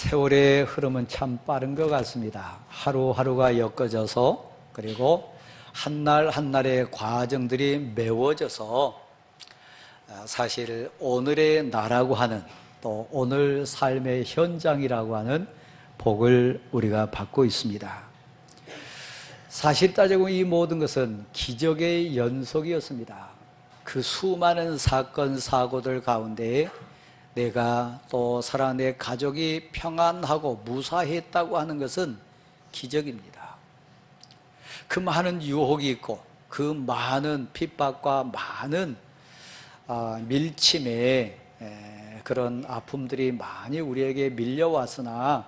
세월의 흐름은 참 빠른 것 같습니다. 하루하루가 엮어져서 그리고 한날 한날의 과정들이 메워져서 사실 오늘의 나라고 하는 또 오늘 삶의 현장이라고 하는 복을 우리가 받고 있습니다. 사실 따지고 이 모든 것은 기적의 연속이었습니다. 그 수많은 사건 사고들 가운데 내가 또 사랑하는 내 가족이 평안하고 무사했다고 하는 것은 기적입니다. 그 많은 유혹이 있고 그 많은 핍박과 많은 밀침의 그런 아픔들이 많이 우리에게 밀려왔으나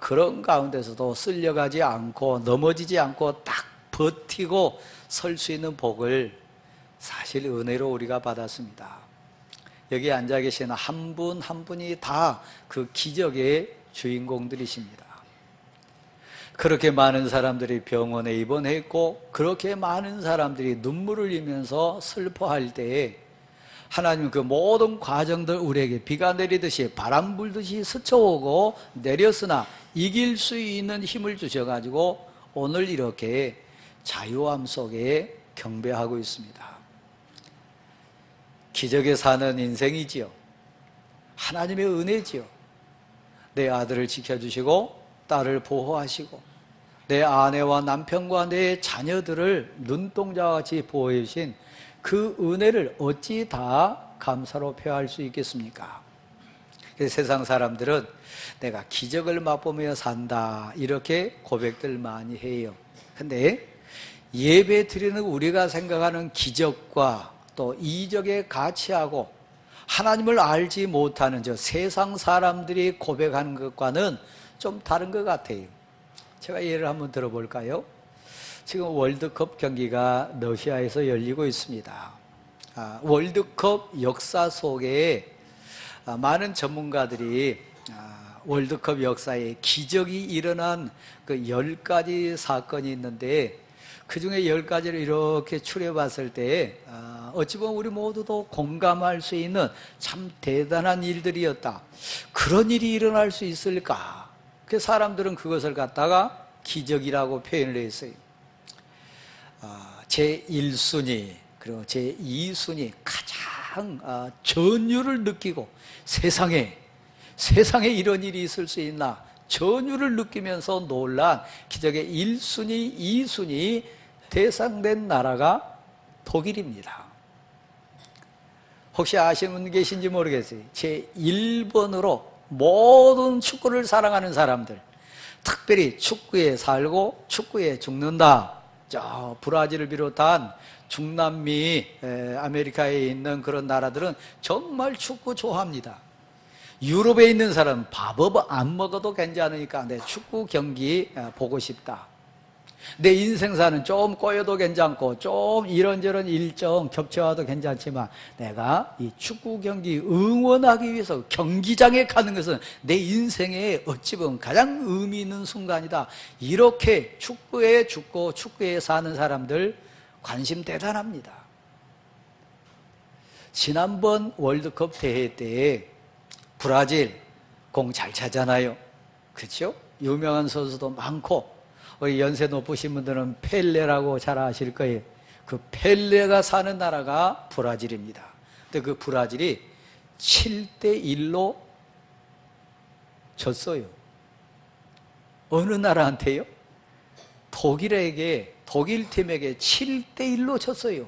그런 가운데서도 쓸려가지 않고 넘어지지 않고 딱 버티고 설 수 있는 복을 사실 은혜로 우리가 받았습니다. 여기 앉아 계시는 한 분 한 분이 다 그 기적의 주인공들이십니다. 그렇게 많은 사람들이 병원에 입원했고 그렇게 많은 사람들이 눈물을 흘리면서 슬퍼할 때에 하나님은 그 모든 과정들 우리에게 비가 내리듯이 바람 불듯이 스쳐오고 내렸으나 이길 수 있는 힘을 주셔가지고 오늘 이렇게 자유함 속에 경배하고 있습니다. 기적에 사는 인생이지요. 하나님의 은혜지요. 내 아들을 지켜주시고 딸을 보호하시고 내 아내와 남편과 내 자녀들을 눈동자와 같이 보호해 주신 그 은혜를 어찌 다 감사로 표할 수 있겠습니까? 그래서 세상 사람들은 내가 기적을 맛보며 산다 이렇게 고백들 많이 해요. 근데 예배 드리는 우리가 생각하는 기적과 또 이적의 가치하고 하나님을 알지 못하는 저 세상 사람들이 고백하는 것과는 좀 다른 것 같아요. 제가 예를 한번 들어볼까요? 지금 월드컵 경기가 러시아에서 열리고 있습니다. 월드컵 역사 속에 많은 전문가들이 월드컵 역사에 기적이 일어난 그 10가지 사건이 있는데 그 중에 10가지를 이렇게 추려봤을 때 어찌 보면 우리 모두도 공감할 수 있는 참 대단한 일들이었다. 그런 일이 일어날 수 있을까? 그 사람들은 그것을 갖다가 기적이라고 표현을 했어요. 제1순위 그리고 제2순위 가장 전율을 느끼고 세상에 이런 일이 있을 수 있나 전율을 느끼면서 놀란 기적의 1순위, 2순위 대상된 나라가 독일입니다. 혹시 아시는 분 계신지 모르겠어요. 제1번으로 모든 축구를 사랑하는 사람들, 특별히 축구에 살고 축구에 죽는다. 저 브라질을 비롯한 중남미 아메리카에 있는 그런 나라들은 정말 축구 좋아합니다. 유럽에 있는 사람은 밥 안 먹어도 괜찮으니까 내 축구 경기 보고 싶다. 내 인생사는 좀 꼬여도 괜찮고 좀 이런저런 일정 겹쳐와도 괜찮지만 내가 이 축구 경기 응원하기 위해서 경기장에 가는 것은 내 인생에 어찌 보면 가장 의미 있는 순간이다. 이렇게 축구에 죽고 축구에 사는 사람들 관심 대단합니다. 지난번 월드컵 대회 때에 브라질 공 잘 차잖아요. 그렇죠? 유명한 선수도 많고 우리 연세 높으신 분들은 펠레라고 잘 아실 거예요. 그 펠레가 사는 나라가 브라질입니다. 근데 그 브라질이 7대1로 졌어요. 어느 나라한테요? 독일 팀에게 7대1로 졌어요.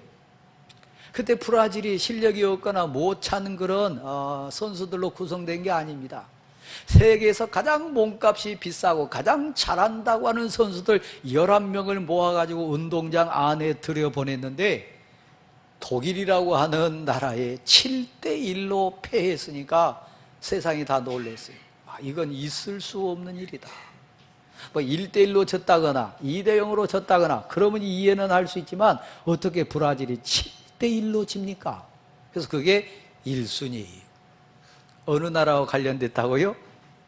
그때 브라질이 실력이 없거나 못 차는 그런 선수들로 구성된 게 아닙니다. 세계에서 가장 몸값이 비싸고 가장 잘한다고 하는 선수들 11명을 모아가지고 운동장 안에 들여보냈는데 독일이라고 하는 나라에 7대1로 패했으니까 세상이 다 놀랐어요. 이건 있을 수 없는 일이다. 1대1로 졌다거나 2대0으로 졌다거나 그러면 이해는 할 수 있지만 어떻게 브라질이 7대1로 집니까? 그래서 그게 1순위예요. 어느 나라와 관련됐다고요?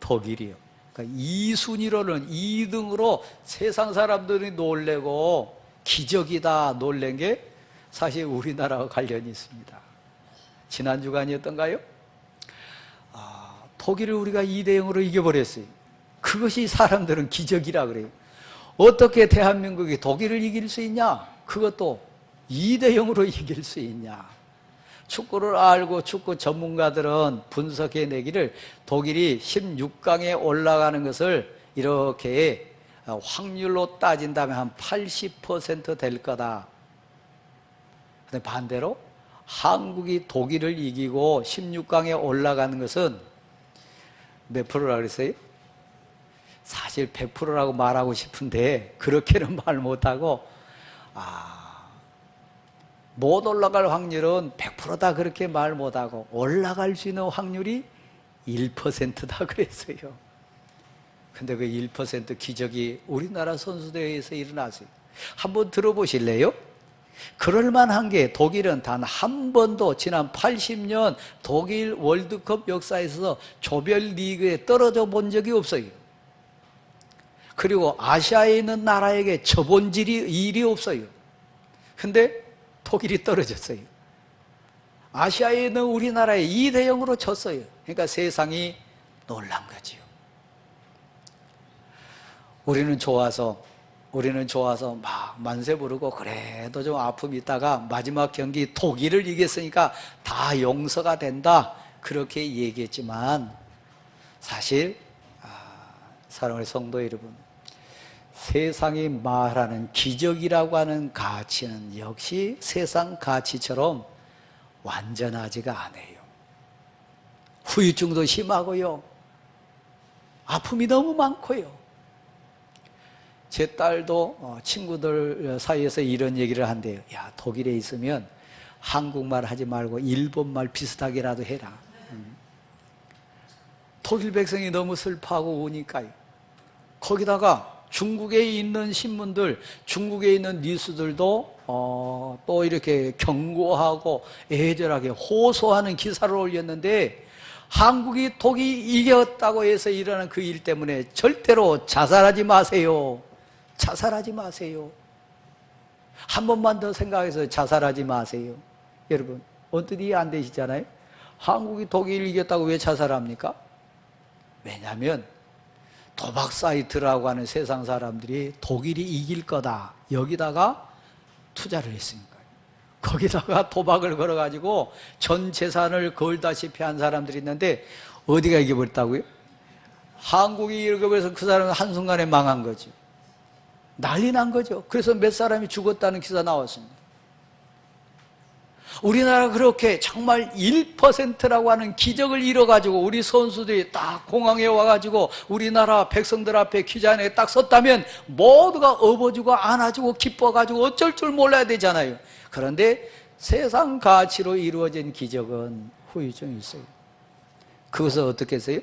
독일이요. 그러니까 2순위로는 2등으로 세상 사람들이 놀래고 기적이다 놀란 게 사실 우리나라와 관련이 있습니다. 지난 주간이었던가요? 독일을 우리가 2대0으로 이겨버렸어요. 그것이 사람들은 기적이라 그래요. 어떻게 대한민국이 독일을 이길 수 있냐? 그것도 2대0으로 이길 수 있냐? 축구를 알고 축구 전문가들은 분석해내기를 독일이 16강에 올라가는 것을 이렇게 확률로 따진다면 한 80% 될 거다. 근데 반대로 한국이 독일을 이기고 16강에 올라가는 것은 몇 프로라고 그랬어요? 사실 100%라고 말하고 싶은데 그렇게는 말 못하고 못 올라갈 확률은 100%다 그렇게 말 못하고 올라갈 수 있는 확률이 1%다 그랬어요. 근데 그 1% 기적이 우리나라 선수대회에서 일어났어요. 한번 들어보실래요? 그럴만한 게 독일은 단 한 번도 지난 80년 독일 월드컵 역사에서 조별리그에 떨어져 본 적이 없어요. 그리고 아시아에 있는 나라에게 져본 일이 없어요. 근데 독일이 떨어졌어요. 아시아에 있는 우리나라에 2대0으로 졌어요. 그러니까 세상이 놀란 거지요. 우리는 좋아서 막 만세 부르고 그래도 좀 아픔이 있다가 마지막 경기 독일을 이겼으니까 다 용서가 된다 그렇게 얘기했지만 사실 사랑하는 성도 여러분, 세상이 말하는 기적이라고 하는 가치는 역시 세상 가치처럼 완전하지가 않아요. 후유증도 심하고요, 아픔이 너무 많고요. 제 딸도 친구들 사이에서 이런 얘기를 한대요. 야, 독일에 있으면 한국말 하지 말고 일본말 비슷하게라도 해라. 독일 백성이 너무 슬퍼하고 우니까요. 거기다가 중국에 있는 신문들, 중국에 있는 뉴스들도 또 이렇게 경고하고 애절하게 호소하는 기사를 올렸는데 한국이 독일이 이겼다고 해서 일어나는 그 일 때문에 절대로 자살하지 마세요. 자살하지 마세요. 한 번만 더 생각해서 자살하지 마세요. 여러분, 어떻게 이해 안 되시잖아요? 한국이 독일을 이겼다고 왜 자살합니까? 왜냐하면 도박 사이트라고 하는 세상 사람들이 독일이 이길 거다 여기다가 투자를 했으니까요. 거기다가 도박을 걸어가지고 전 재산을 걸다시피 한 사람들이 있는데 어디가 이겨버렸다고요? 한국이 이겨버려서 그 사람은 한순간에 망한 거죠. 난리 난 거죠. 그래서 몇 사람이 죽었다는 기사 나왔습니다. 우리나라 그렇게 정말 1%라고 하는 기적을 이뤄가지고 우리 선수들이 딱 공항에 와가지고 우리나라 백성들 앞에 기자회견에 딱 섰다면 모두가 업어주고 안아주고 기뻐가지고 어쩔 줄 몰라야 되잖아요. 그런데 세상 가치로 이루어진 기적은 후유증이 있어요. 그것을 어떻게 했어요?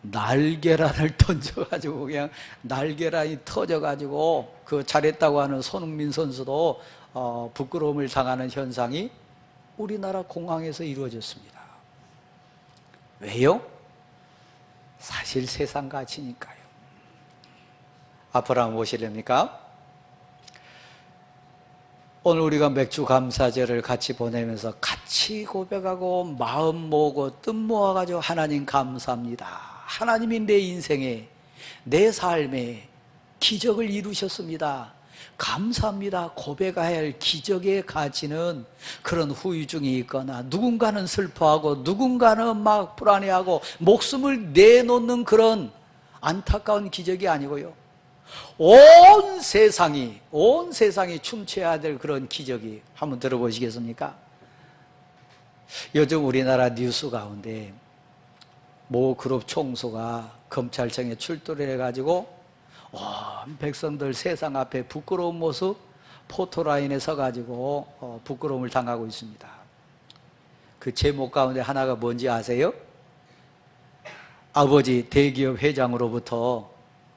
날계란을 던져가지고 그냥 날계란이 터져가지고 그 잘했다고 하는 손흥민 선수도 부끄러움을 당하는 현상이 우리나라 공항에서 이루어졌습니다. 왜요? 사실 세상 가치니까요. 앞으로 한번 보시렵니까? 오늘 우리가 맥주 감사절을 같이 보내면서 같이 고백하고 마음 모으고 뜻 모아가지고 하나님 감사합니다. 하나님이 내 인생에 내 삶에 기적을 이루셨습니다. 감사합니다. 고백해야 할 기적의 가치는 그런 후유증이 있거나 누군가는 슬퍼하고 누군가는 막 불안해하고 목숨을 내놓는 그런 안타까운 기적이 아니고요, 온 세상이 춤춰야 될 그런 기적이. 한번 들어보시겠습니까? 요즘 우리나라 뉴스 가운데 모 그룹 총수가 검찰청에 출두를 해가지고 온 백성들 세상 앞에 부끄러운 모습 포토라인에 서가지고 부끄러움을 당하고 있습니다. 그 제목 가운데 하나가 뭔지 아세요? 아버지 대기업 회장으로부터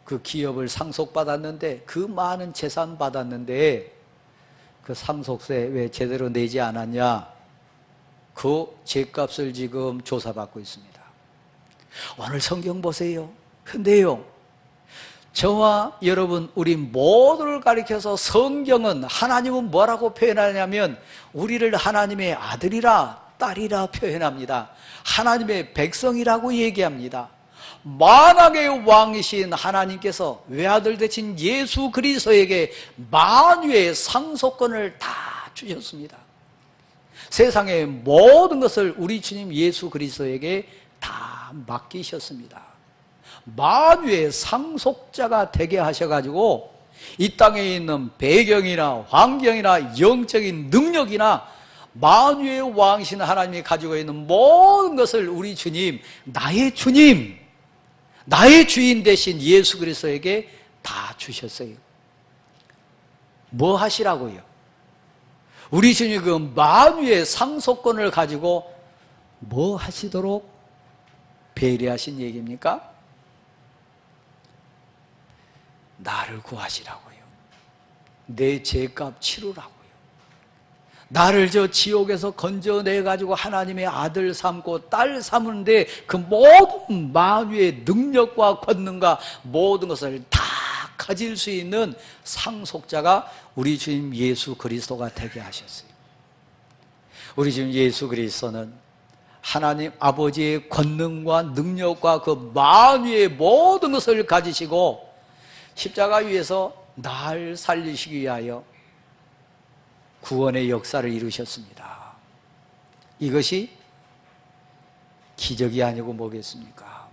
그 기업을 상속받았는데 그 많은 재산 받았는데 그 상속세 왜 제대로 내지 않았냐, 그 죄값을 지금 조사받고 있습니다. 오늘 성경 보세요. 근데요, 저와 여러분 우리 모두를 가리켜서 성경은, 하나님은 뭐라고 표현하냐면 우리를 하나님의 아들이라 딸이라 표현합니다. 하나님의 백성이라고 얘기합니다. 만왕의 왕이신 하나님께서 외아들 되신 예수 그리스도에게 만유의 상속권을 다 주셨습니다. 세상의 모든 것을 우리 주님 예수 그리스도에게 다 맡기셨습니다. 만유의 상속자가 되게 하셔가지고 이 땅에 있는 배경이나 환경이나 영적인 능력이나 만유의 왕이신 하나님이 가지고 있는 모든 것을 우리 주님, 나의 주인 되신 예수 그리스도에게 다 주셨어요. 뭐 하시라고요? 우리 주님이 그 만유의 상속권을 가지고 뭐 하시도록 배려하신 얘기입니까? 나를 구하시라고요. 내 죄값 치르라고요. 나를 저 지옥에서 건져내가지고 하나님의 아들 삼고 딸 삼는데 그 모든 만유의 능력과 권능과 모든 것을 다 가질 수 있는 상속자가 우리 주님 예수 그리스도가 되게 하셨어요. 우리 주님 예수 그리스도는 하나님 아버지의 권능과 능력과 그 만유의 모든 것을 가지시고 십자가 위에서 날 살리시기 위하여 구원의 역사를 이루셨습니다. 이것이 기적이 아니고 뭐겠습니까?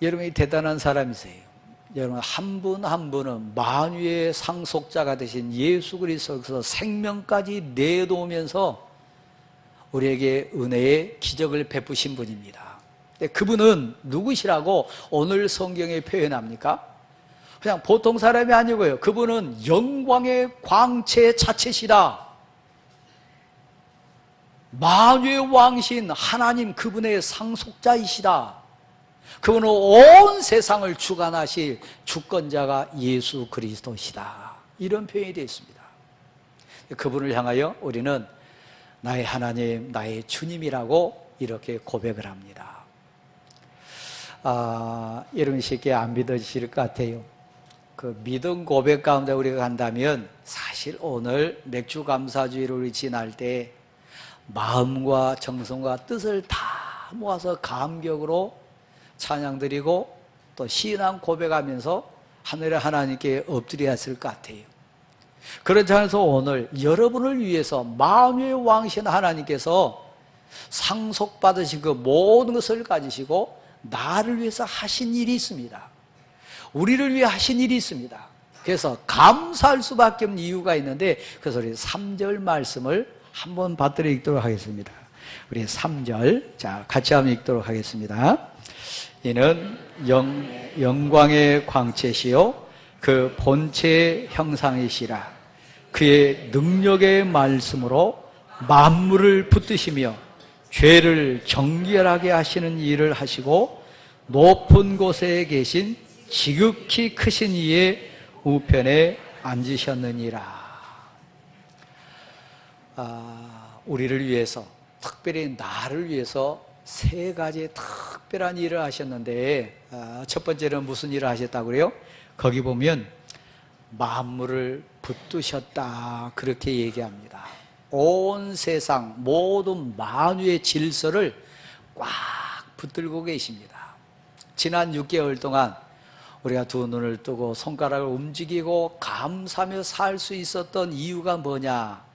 여러분이 대단한 사람이세요. 여러분 한 분 한 분은 만유의 상속자가 되신 예수 그리스도께서 생명까지 내놓으면서 우리에게 은혜의 기적을 베푸신 분입니다. 그분은 누구시라고 오늘 성경에 표현합니까? 그냥 보통 사람이 아니고요. 그분은 영광의 광채 자체시다. 만유의 왕이신 하나님 그분의 상속자이시다. 그분은 온 세상을 주관하실 주권자가 예수 그리스도시다. 이런 표현이 되어 있습니다. 그분을 향하여 우리는 나의 하나님, 나의 주님이라고 이렇게 고백을 합니다. 여러분 쉽게 안 믿어지실 것 같아요. 그 믿음 고백 가운데 우리가 간다면 사실 오늘 맥주 감사주의를 우리 지날 때 마음과 정성과 뜻을 다 모아서 감격으로 찬양 드리고 또 신앙 고백하면서 하늘의 하나님께 엎드려야 했을 것 같아요. 그렇지 않아서 오늘 여러분을 위해서 만유의 왕이신 하나님께서 상속받으신 그 모든 것을 가지시고 나를 위해서 하신 일이 있습니다. 우리를 위해 하신 일이 있습니다. 그래서 감사할 수밖에 없는 이유가 있는데 그래서 우리 3절 말씀을 한번 받들어 읽도록 하겠습니다. 우리 3절 자 같이 한번 읽도록 하겠습니다. 이는 영광의 광채시요 그 본체의 형상이시라. 그의 능력의 말씀으로 만물을 붙드시며 죄를 정결하게 하시는 일을 하시고 높은 곳에 계신 지극히 크신 이의 우편에 앉으셨느니라. 우리를 위해서 특별히 나를 위해서 세 가지 특별한 일을 하셨는데 첫 번째는 무슨 일을 하셨다고요? 거기 보면 만물을 붙드셨다 그렇게 얘기합니다. 온 세상 모든 만유의 질서를 꽉 붙들고 계십니다. 지난 6개월 동안 우리가 두 눈을 뜨고 손가락을 움직이고 감사하며 살 수 있었던 이유가 뭐냐?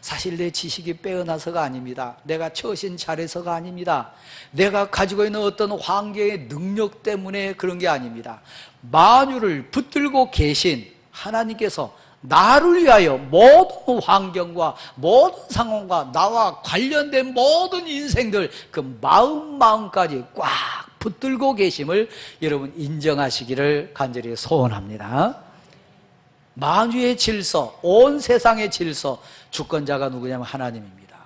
사실 내 지식이 빼어나서가 아닙니다. 내가 처신 잘해서가 아닙니다. 내가 가지고 있는 어떤 환경의 능력 때문에 그런 게 아닙니다. 만유를 붙들고 계신 하나님께서 나를 위하여 모든 환경과 모든 상황과 나와 관련된 모든 인생들 그 마음까지 꽉 붙들고 계심을 여러분 인정하시기를 간절히 소원합니다. 만유의 질서, 온 세상의 질서, 주권자가 누구냐면 하나님입니다.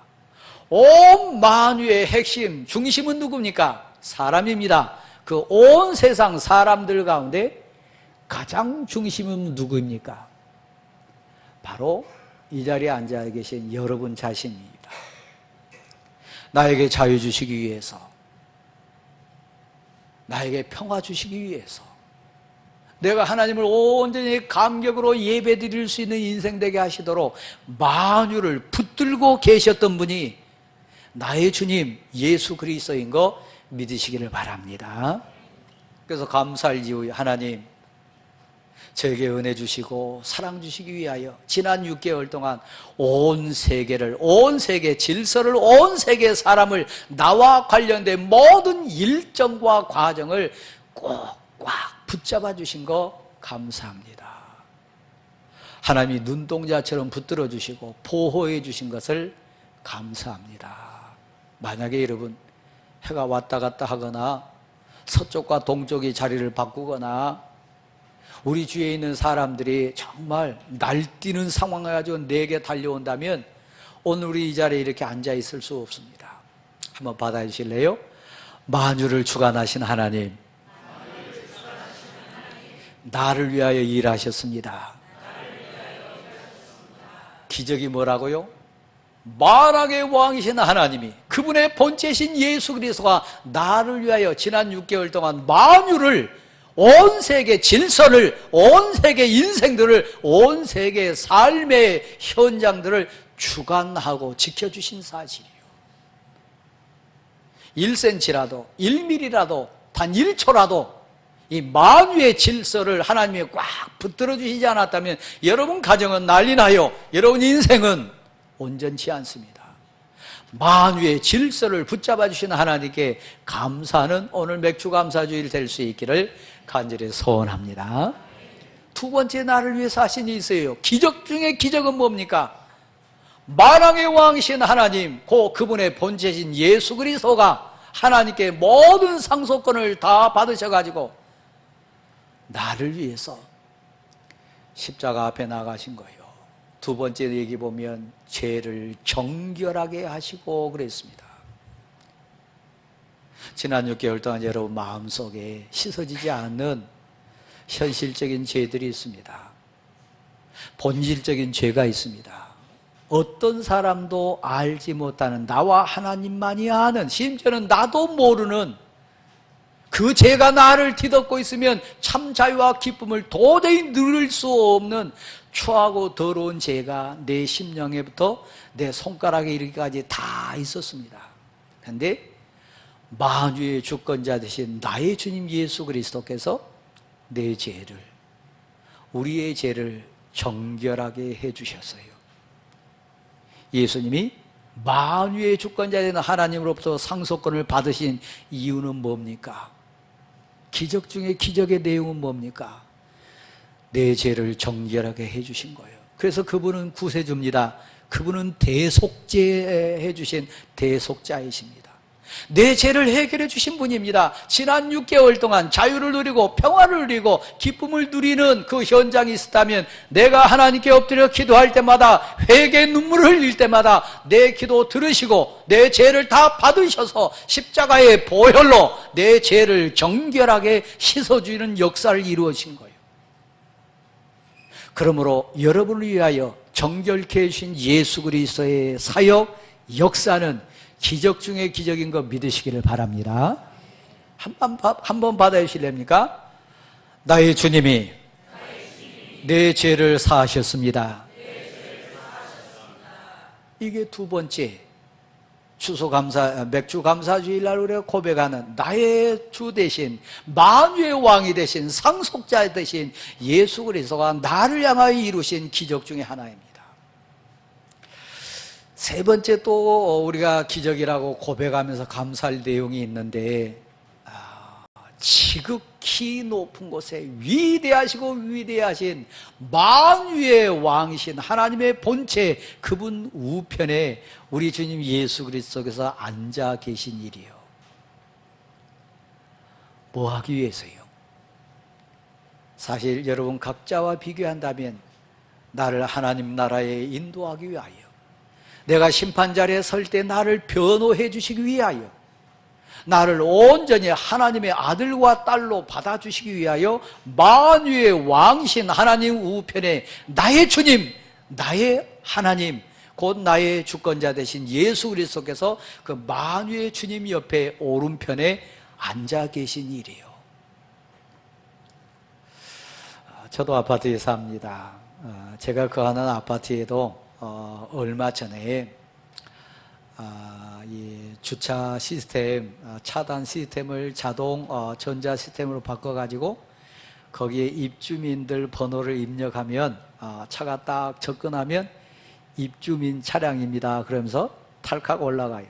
온 만유의 핵심, 중심은 누굽니까? 사람입니다. 그 온 세상 사람들 가운데 가장 중심은 누구입니까? 바로 이 자리에 앉아 계신 여러분 자신입니다. 나에게 자유 주시기 위해서, 나에게 평화 주시기 위해서, 내가 하나님을 온전히 감격으로 예배드릴 수 있는 인생 되게 하시도록 만유를 붙들고 계셨던 분이 나의 주님 예수 그리스도인 거 믿으시기를 바랍니다. 그래서 감사할 이유, 하나님 저에게 은혜 주시고 사랑 주시기 위하여 지난 6개월 동안 온 세계 질서를, 온 세계 사람을, 나와 관련된 모든 일정과 과정을 꼭 꽉 붙잡아 주신 거 감사합니다. 하나님이 눈동자처럼 붙들어 주시고 보호해 주신 것을 감사합니다. 만약에 여러분 해가 왔다 갔다 하거나 서쪽과 동쪽이 자리를 바꾸거나 우리 주위에 있는 사람들이 정말 날뛰는 상황을 가지고 내게 달려온다면 오늘 우리 이 자리에 이렇게 앉아 있을 수 없습니다. 한번 받아주실래요? 만유를 주관하신 하나님, 나를 위하여 일하셨습니다. 기적이 뭐라고요? 만왕의 왕이신 하나님이, 그분의 본체신 예수 그리스도가 나를 위하여 지난 6개월 동안 만유를, 온 세계 질서를, 온 세계 인생들을, 온 세계 삶의 현장들을 주관하고 지켜주신 사실이에요. 1cm라도 1mm라도 단 1초라도 이 만유의 질서를 하나님이 꽉 붙들어 주시지 않았다면 여러분 가정은 난리 나요. 여러분 인생은 온전치 않습니다. 만유의 질서를 붙잡아 주신 하나님께 감사하는 오늘 맥주감사주일 될 수 있기를 간절히 소원합니다. 두 번째, 나를 위해서 하신 일이 있어요. 기적 중에 기적은 뭡니까? 만왕의 왕이신 하나님, 그분의 본체신 예수 그리스도가 하나님께 모든 상속권을 다 받으셔가지고 나를 위해서 십자가 앞에 나가신 거예요. 두 번째 얘기 보면 죄를 정결하게 하시고 그랬습니다. 지난 6개월 동안 여러분 마음속에 씻어지지 않는 현실적인 죄들이 있습니다. 본질적인 죄가 있습니다. 어떤 사람도 알지 못하는, 나와 하나님만이 아는, 심지어는 나도 모르는 그 죄가 나를 뒤덮고 있으면 참 자유와 기쁨을 도저히 누릴 수 없는 추하고 더러운 죄가 내 심령에부터 내 손가락에 이르기까지 다 있었습니다. 그런데 만유의 주권자 되신 나의 주님 예수 그리스도께서 내 죄를, 우리의 죄를 정결하게 해주셨어요. 예수님이 만유의 주권자 되는 하나님으로부터 상속권을 받으신 이유는 뭡니까? 기적 중에 기적의 내용은 뭡니까? 내 죄를 정결하게 해주신 거예요. 그래서 그분은 구세주입니다. 그분은 대속죄해 주신 대속자이십니다. 내 죄를 해결해 주신 분입니다. 지난 6개월 동안 자유를 누리고 평화를 누리고 기쁨을 누리는 그 현장이 있었다면, 내가 하나님께 엎드려 기도할 때마다, 회개의 눈물을 흘릴 때마다 내 기도 들으시고 내 죄를 다 받으셔서 십자가의 보혈로 내 죄를 정결하게 씻어주는 역사를 이루어진 거예요. 그러므로 여러분을 위하여 정결케 해주신 예수 그리스도의 사역, 역사는 기적 중에 기적인 거 믿으시기를 바랍니다. 한번 받아주실랍니까? 나의 주님이 내 죄를 사하셨습니다. 이게 두 번째, 맥주감사주일날 우리가 고백하는 나의 주 대신, 만유의 왕이 되신, 상속자 되신 예수 그리스도가 나를 향하여 이루신 기적 중에 하나입니다. 세 번째, 또 우리가 기적이라고 고백하면서 감사할 내용이 있는데, 지극히 높은 곳에 위대하시고 위대하신 만유의 왕이신 하나님의 본체, 그분 우편에 우리 주님 예수 그리스도께서 앉아 계신 일이요. 뭐 하기 위해서요? 사실 여러분 각자와 비교한다면 나를 하나님 나라에 인도하기 위하여, 내가 심판자리에 설 때 나를 변호해 주시기 위하여, 나를 온전히 하나님의 아들과 딸로 받아주시기 위하여 만유의 왕이신 하나님 우편에 나의 주님, 나의 하나님, 곧 나의 주권자 되신 예수 그리스도께서 그 만유의 주님 옆에 오른편에 앉아 계신 일이에요. 저도 아파트에 삽니다. 제가 거하는 아파트에도 얼마 전에 이 주차 시스템, 차단 시스템을 자동 전자 시스템으로 바꿔가지고 거기에 입주민들 번호를 입력하면 차가 딱 접근하면 입주민 차량입니다 그러면서 탈칵 올라가요.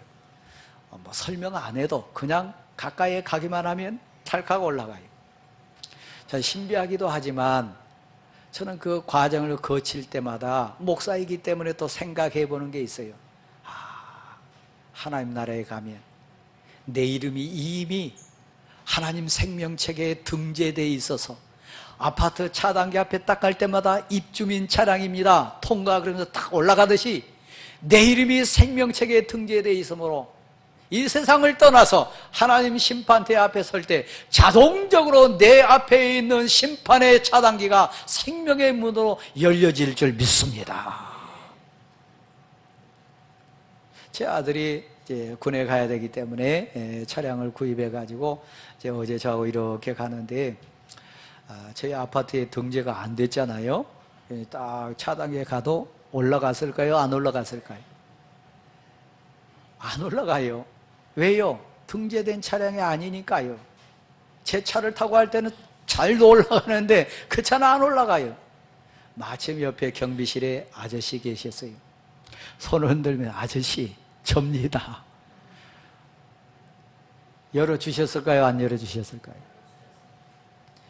뭐 설명 안 해도 그냥 가까이에 가기만 하면 탈칵 올라가요. 자, 신비하기도 하지만 저는 그 과정을 거칠 때마다 목사이기 때문에 또 생각해 보는 게 있어요. 하나님 나라에 가면 내 이름이 이미 하나님 생명책에 등재되어 있어서 아파트 차단기 앞에 딱 갈 때마다 입주민 차량입니다 통과 그러면서 딱 올라가듯이 내 이름이 생명책에 등재되어 있으므로 이 세상을 떠나서 하나님 심판대 앞에 설 때 자동적으로 내 앞에 있는 심판의 차단기가 생명의 문으로 열려질 줄 믿습니다. 제 아들이 이제 군에 가야 되기 때문에 차량을 구입해 가지고 어제 저하고 이렇게 가는데 저희 아파트에 등재가 안 됐잖아요. 딱 차단기에 가도 올라갔을까요? 안 올라갔을까요? 안 올라가요. 왜요? 등재된 차량이 아니니까요. 제 차를 타고 할 때는 잘도 올라가는데 그 차는 안 올라가요. 마침 옆에 경비실에 아저씨 계셨어요. 손을 흔들면 아저씨 접니다. 열어주셨을까요? 안 열어주셨을까요?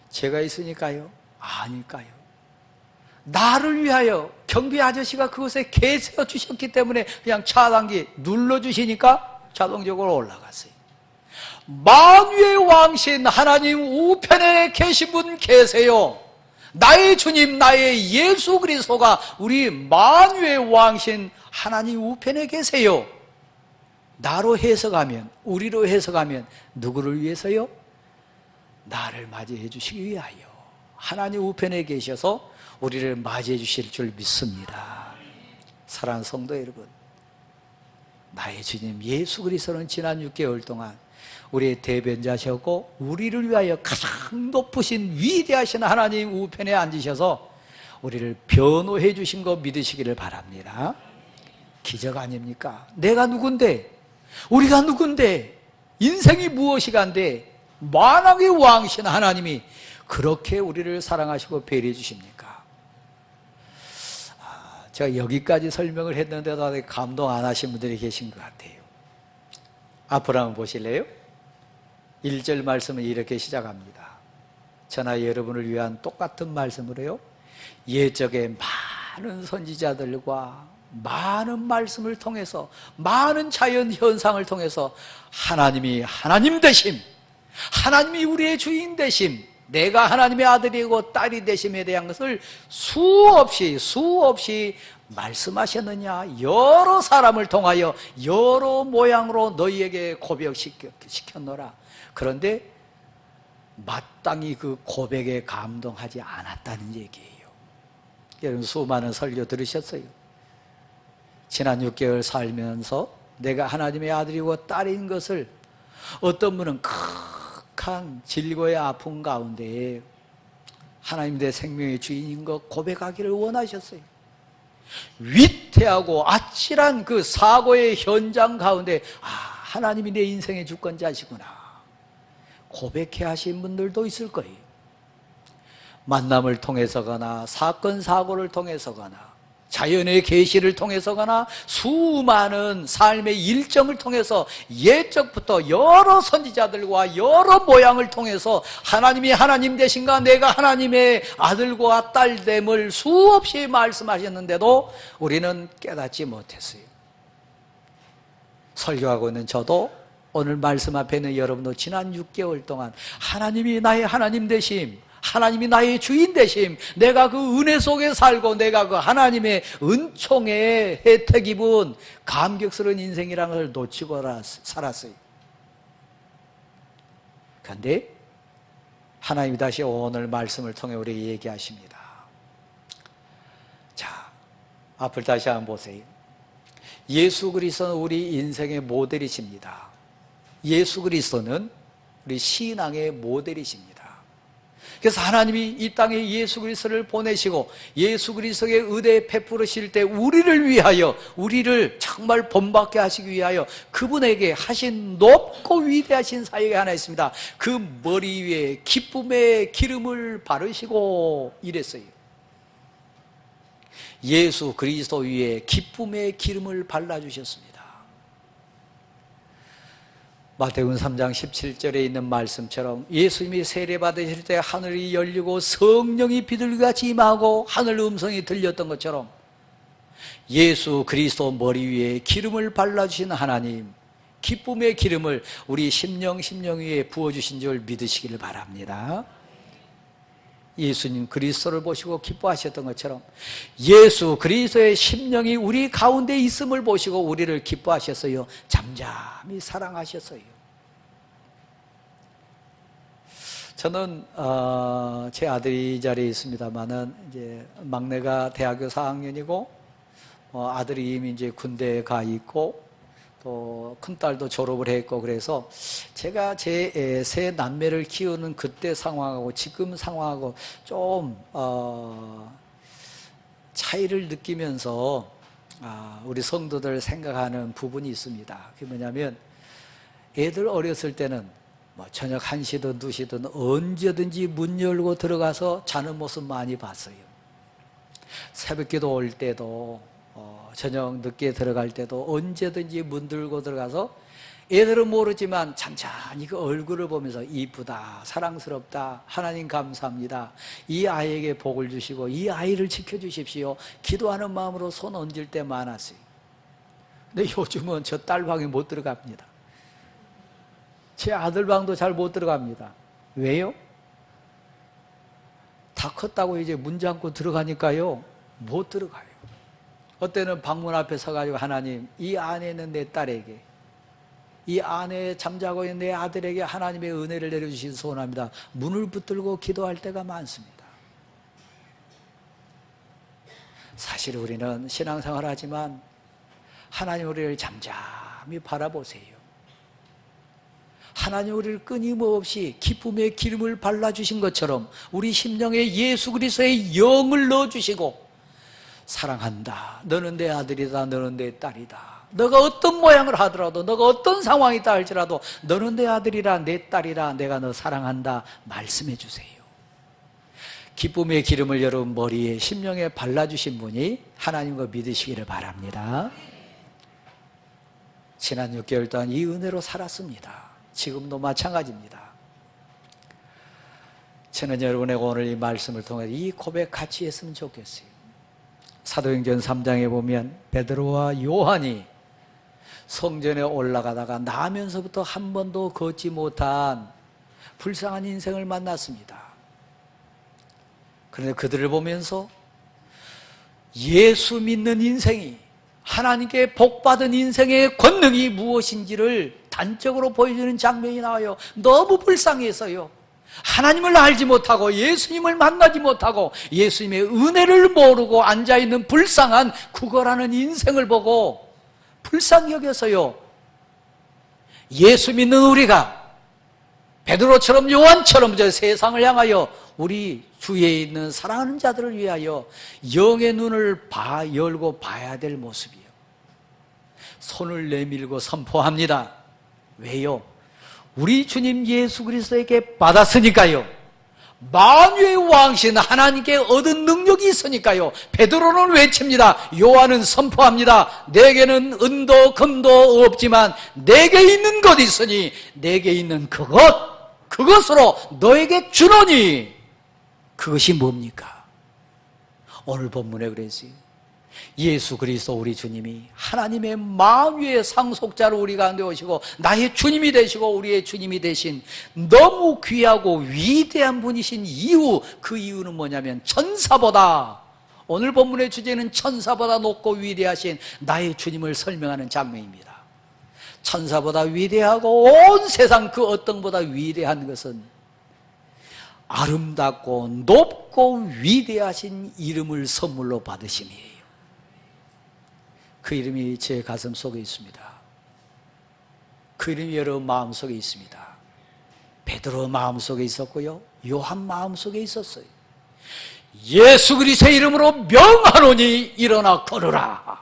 제가 있으니까요? 아닐까요? 나를 위하여 경비 아저씨가 그곳에 계세워 주셨기 때문에 그냥 차단기 눌러주시니까 자동적으로 올라갔어요. 만유의 왕신 하나님 우편에 계신 분 계세요. 나의 주님 나의 예수 그리스도가 우리 만유의 왕신 하나님 우편에 계세요. 나로 해석하면, 우리로 해석하면 누구를 위해서요? 나를 맞이해 주시기 위하여 하나님 우편에 계셔서 우리를 맞이해 주실 줄 믿습니다. 사랑하는 성도 여러분, 나의 주님 예수 그리스도는 지난 6개월 동안 우리의 대변자셨고 우리를 위하여 가장 높으신 위대하신 하나님 우편에 앉으셔서 우리를 변호해 주신 거 믿으시기를 바랍니다. 기적 아닙니까? 내가 누군데? 우리가 누군데? 인생이 무엇이간데 만왕의 왕신 하나님이 그렇게 우리를 사랑하시고 배려해 주십니까? 제가 여기까지 설명을 했는데도 아직 감동 안 하신 분들이 계신 것 같아요. 앞으로 한번 보실래요? 1절 말씀은 이렇게 시작합니다. 저나 여러분을 위한 똑같은 말씀으로요, 옛적에 많은 선지자들과 많은 말씀을 통해서, 많은 자연 현상을 통해서 하나님이 하나님 되심, 하나님이 우리의 주인 되심, 내가 하나님의 아들이고 딸이 되심에 대한 것을 수없이 말씀하셨느냐. 여러 사람을 통하여 여러 모양으로 너희에게 고백시켰노라. 그런데 마땅히 그 고백에 감동하지 않았다는 얘기예요. 여러분 수많은 설교 들으셨어요. 지난 6개월 살면서 내가 하나님의 아들이고 딸인 것을 어떤 분은 극한 질고의 아픔 가운데 하나님 내 생명의 주인인 것 고백하기를 원하셨어요. 위태하고 아찔한 그 사고의 현장 가운데 하나님이 내 인생의 주권자시구나 고백해 하신 분들도 있을 거예요. 만남을 통해서거나 사건 사고를 통해서거나 자연의 계시를 통해서거나 수많은 삶의 일정을 통해서 옛적부터 여러 선지자들과 여러 모양을 통해서 하나님이 하나님 되신가 내가 하나님의 아들과 딸됨을 수없이 말씀하셨는데도 우리는 깨닫지 못했어요. 설교하고 있는 저도 오늘 말씀 앞에 있는 여러분도 지난 6개월 동안 하나님이 나의 하나님 되심, 하나님이 나의 주인 되심, 내가 그 은혜 속에 살고 내가 그 하나님의 은총의 혜택 입은 감격스러운 인생이라는 걸 놓치고 살았어요. 그런데 하나님이 다시 오늘 말씀을 통해 우리에게 얘기하십니다. 자, 앞을 다시 한번 보세요. 예수 그리스도는 우리 인생의 모델이십니다. 예수 그리스도는 우리 신앙의 모델이십니다. 그래서 하나님이 이 땅에 예수 그리스도를 보내시고 예수 그리스도의 은혜 베푸르실 때 우리를 위하여, 우리를 정말 본받게 하시기 위하여 그분에게 하신 높고 위대하신 사역이 하나 있습니다. 그 머리 위에 기쁨의 기름을 바르시고 이랬어요. 예수 그리스도 위에 기쁨의 기름을 발라주셨습니다. 마태복음 3장 17절에 있는 말씀처럼 예수님이 세례받으실 때 하늘이 열리고 성령이 비둘기같이 임하고 하늘 음성이 들렸던 것처럼 예수 그리스도 머리 위에 기름을 발라주신 하나님, 기쁨의 기름을 우리 심령 위에 부어주신 줄 믿으시기를 바랍니다. 예수님 그리스도를 보시고 기뻐하셨던 것처럼 예수 그리스도의 심령이 우리 가운데 있음을 보시고 우리를 기뻐하셨어요. 잠잠히 사랑하셨어요. 저는 제 아들이 이 자리에 있습니다만은 이제 막내가 대학교 4학년이고 아들이 이미 이제 군대에 가 있고 또 큰딸도 졸업을 했고, 그래서 제가 제 세 남매를 키우는 그때 상황하고 지금 상황하고 좀 차이를 느끼면서 우리 성도들 생각하는 부분이 있습니다. 그게 뭐냐면 애들 어렸을 때는 저녁 1시든 2시든 언제든지 문 열고 들어가서 자는 모습 많이 봤어요. 새벽기도 올 때도 저녁 늦게 들어갈 때도 언제든지 문 들고 들어가서 애들은 모르지만 찬찬히 그 얼굴을 보면서 이쁘다, 사랑스럽다, 하나님 감사합니다, 이 아이에게 복을 주시고 이 아이를 지켜주십시오, 기도하는 마음으로 손 얹을 때 많았어요. 근데 요즘은 저 딸 방에 못 들어갑니다. 제 아들 방도 잘 못 들어갑니다. 왜요? 다 컸다고 이제 문 잠고 들어가니까요 못 들어가요. 어때는 방문 앞에 서가지고 하나님, 이 안에 있는 내 딸에게, 이 안에 잠자고 있는 내 아들에게 하나님의 은혜를 내려주시기 소원합니다. 문을 붙들고 기도할 때가 많습니다. 사실 우리는 신앙생활 하지만 하나님 우리를 잠잠히 바라보세요. 하나님 우리를 끊임없이 기쁨의 기름을 발라주신 것처럼 우리 심령에 예수 그리스도의 영을 넣어주시고 사랑한다, 너는 내 아들이다, 너는 내 딸이다, 너가 어떤 모양을 하더라도, 너가 어떤 상황이 있다 할지라도 너는 내 아들이라 내 딸이라, 내가 너 사랑한다 말씀해 주세요. 기쁨의 기름을 여러분 머리에 심령에 발라주신 분이 하나님 거 믿으시기를 바랍니다. 지난 6개월 동안 이 은혜로 살았습니다. 지금도 마찬가지입니다. 저는 여러분에게 오늘 이 말씀을 통해 이 고백 같이 했으면 좋겠어요. 사도행전 3장에 보면 베드로와 요한이 성전에 올라가다가 나면서부터 한 번도 걷지 못한 불쌍한 인생을 만났습니다. 그런데 그들을 보면서 예수 믿는 인생이, 하나님께 복받은 인생의 권능이 무엇인지를 단적으로 보여주는 장면이 나와요. 너무 불쌍해서요. 하나님을 알지 못하고 예수님을 만나지 못하고 예수님의 은혜를 모르고 앉아있는 불쌍한 구걸하는 인생을 보고 불쌍히 여겨서요, 예수 믿는 우리가 베드로처럼 요한처럼 저 세상을 향하여 우리 주위에 있는 사랑하는 자들을 위하여 영의 눈을 열고 봐야 될 모습이요, 손을 내밀고 선포합니다. 왜요? 우리 주님 예수 그리스도에게 받았으니까요. 만유의 왕신 하나님께 얻은 능력이 있으니까요. 베드로는 외칩니다. 요한은 선포합니다. 내게는 은도 금도 없지만 내게 있는 것 있으니 내게 있는 그것으로 너에게 주노니. 그것이 뭡니까? 오늘 본문에 그랬어요. 예수 그리스도 우리 주님이 하나님의 만유의 상속자로 우리 가운데 오시고 나의 주님이 되시고 우리의 주님이 되신 너무 귀하고 위대한 분이신 이유, 그 이유는 뭐냐면 천사보다, 오늘 본문의 주제는 천사보다 높고 위대하신 나의 주님을 설명하는 장면입니다. 천사보다 위대하고 온 세상 그 어떤 보다 위대한 것은 아름답고 높고 위대하신 이름을 선물로 받으심이에요. 그 이름이 제 가슴 속에 있습니다. 그 이름이 여러분 마음 속에 있습니다. 베드로 마음속에 있었고요, 요한 마음속에 있었어요. 예수 그리스도의 이름으로 명하노니 일어나 걸으라.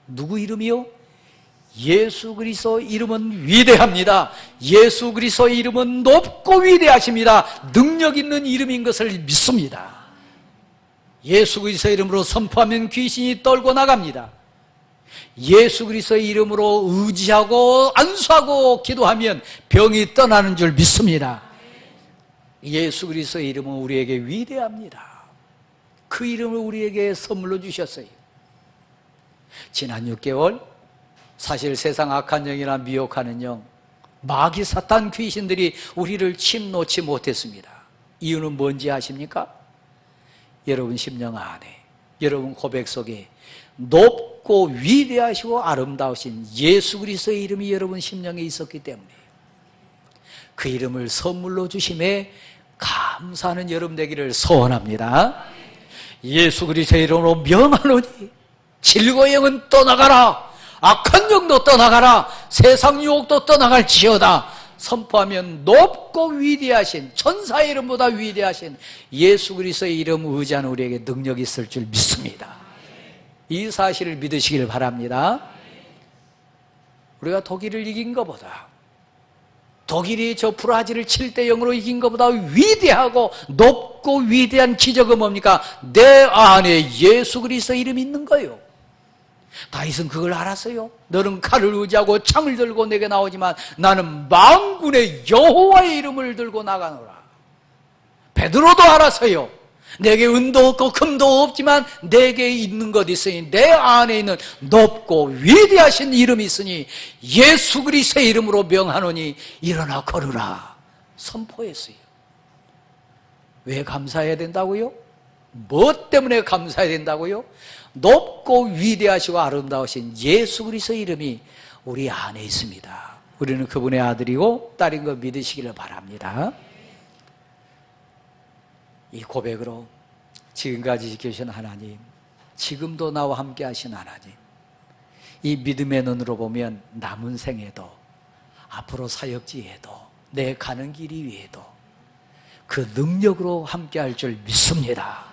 누구 이름이요? 예수 그리스도 이름은 위대합니다. 예수 그리스도의 이름은 높고 위대하십니다. 능력 있는 이름인 것을 믿습니다. 예수 그리스도의 이름으로 선포하면 귀신이 떨고 나갑니다. 예수 그리스도의 이름으로 의지하고 안수하고 기도하면 병이 떠나는 줄 믿습니다. 예수 그리스도의 이름은 우리에게 위대합니다. 그 이름을 우리에게 선물로 주셨어요. 지난 6개월 사실 세상 악한 영이나 미혹하는 영, 마귀 사탄 귀신들이 우리를 침놓지 못했습니다. 이유는 뭔지 아십니까? 여러분 심령 안에, 여러분 고백 속에 높고 위대하시고 아름다우신 예수 그리스도의 이름이 여러분 심령에 있었기 때문에 그 이름을 선물로 주심에 감사하는 여러분 되기를 소원합니다. 예수 그리스도의 이름으로 명하노니 질고의 영은 떠나가라, 악한 영도 떠나가라, 세상 유혹도 떠나갈지어다. 선포하면 높고 위대하신, 천사의 이름보다 위대하신 예수 그리스도의 이름 의지하는 우리에게 능력이 있을 줄 믿습니다. 이 사실을 믿으시길 바랍니다. 우리가 독일을 이긴 것보다, 독일이 저 브라질을 7대0으로 이긴 것보다 위대하고 높고 위대한 기적은 뭡니까? 내 안에 예수 그리스도의 이름이 있는 거예요. 다윗은 그걸 알았어요. 너는 칼을 의지하고 창을 들고 내게 나오지만 나는 만군의 여호와의 이름을 들고 나가노라. 베드로도 알았어요. 내게 은도 없고 금도 없지만 내게 있는 것 있으니, 내 안에 있는 높고 위대하신 이름이 있으니 예수 그리스도의 이름으로 명하노니 일어나 걸으라 선포했어요. 왜 감사해야 된다고요? 뭐 때문에 감사해야 된다고요? 높고 위대하시고 아름다우신 예수 그리스도의 이름이 우리 안에 있습니다. 우리는 그분의 아들이고 딸인 거 믿으시기를 바랍니다. 이 고백으로 지금까지 지켜주신 하나님, 지금도 나와 함께 하신 하나님, 이 믿음의 눈으로 보면 남은 생에도 앞으로 사역지에도 내 가는 길 위에도 그 능력으로 함께 할 줄 믿습니다.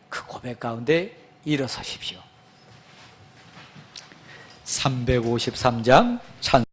그 고백 가운데 일어서십시오. 353장 찬